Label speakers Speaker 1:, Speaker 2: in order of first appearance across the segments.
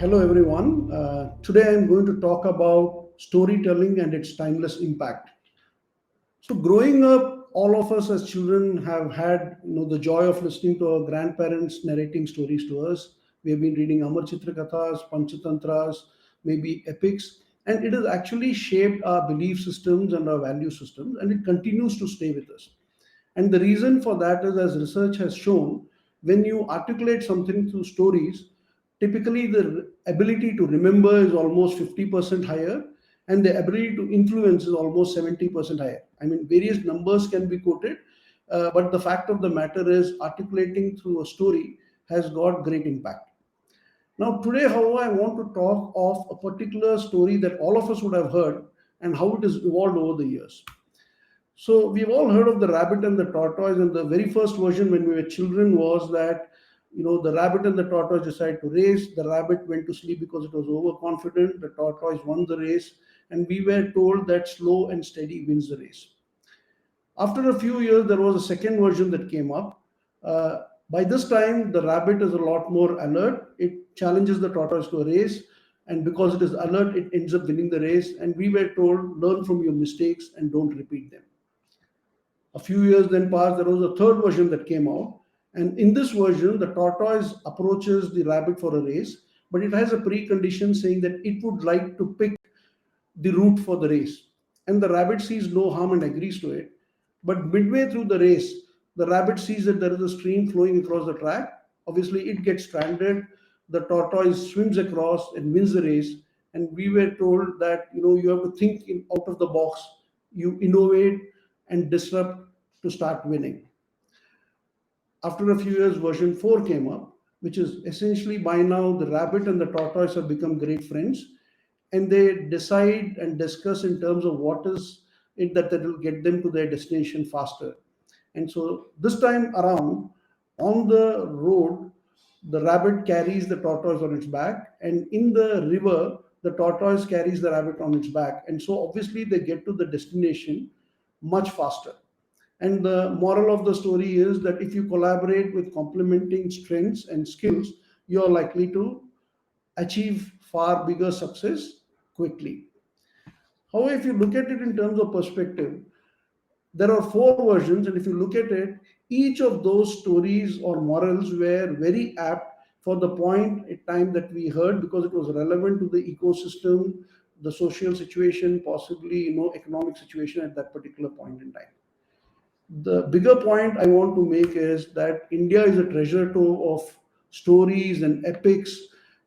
Speaker 1: Hello, everyone. Today I'm going to talk about storytelling and its timeless impact. So, growing up, all of us as children have had the joy of listening to our grandparents narrating stories to us. We have been reading Amar Chitra Kathas, Panchatantras, maybe epics, and it has actually shaped our belief systems and our value systems, and it continues to stay with us. And the reason for that is, as research has shown, when you articulate something through stories, typically the ability to remember is almost 50% higher, and the ability to influence is almost 70% higher. I mean, various numbers can be quoted, but the fact of the matter is, articulating through a story has got great impact. Now, today, however, I want to talk of a particular story that all of us would have heard and how it has evolved over the years. So we've all heard of the rabbit and the tortoise, and the very first version when we were children was that the rabbit and the tortoise decided to race. The rabbit went to sleep because it was overconfident. The tortoise won the race, and we were told that slow and steady wins the race. After a few years, there was a second version that came up. By this time, the rabbit is a lot more alert. It challenges the tortoise to a race, and because it is alert, it ends up winning the race. And we were told, learn from your mistakes and don't repeat them. A few years then passed, there was a third version that came out. And in this version, the tortoise approaches the rabbit for a race, but it has a precondition saying that it would like to pick the route for the race. And the rabbit sees no harm and agrees to it. But midway through the race, the rabbit sees that there is a stream flowing across the track. Obviously, it gets stranded. The tortoise swims across and wins the race. And we were told that you have to think out of the box, you innovate and disrupt to start winning. After a few years, version 4 came up, which is essentially by now the rabbit and the tortoise have become great friends, and they decide and discuss in terms of what is it that will get them to their destination faster. And so this time around, on the road, the rabbit carries the tortoise on its back, and in the river, the tortoise carries the rabbit on its back. And so obviously they get to the destination much faster. And the moral of the story is that if you collaborate with complementing strengths and skills, you're likely to achieve far bigger success quickly. However, if you look at it in terms of perspective, there are four versions, and if you look at it, each of those stories or morals were very apt for the point in time that we heard, because it was relevant to the ecosystem, the social situation, possibly economic situation at that particular point in time. The bigger point I want to make is that India is a treasure trove of stories and epics.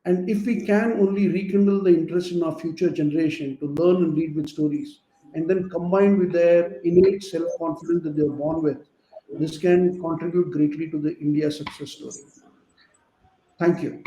Speaker 1: And if we can only rekindle the interest in our future generation to learn and read with stories, and then combined with their innate self confidence that they're born with, this can contribute greatly to the India success story. Thank you.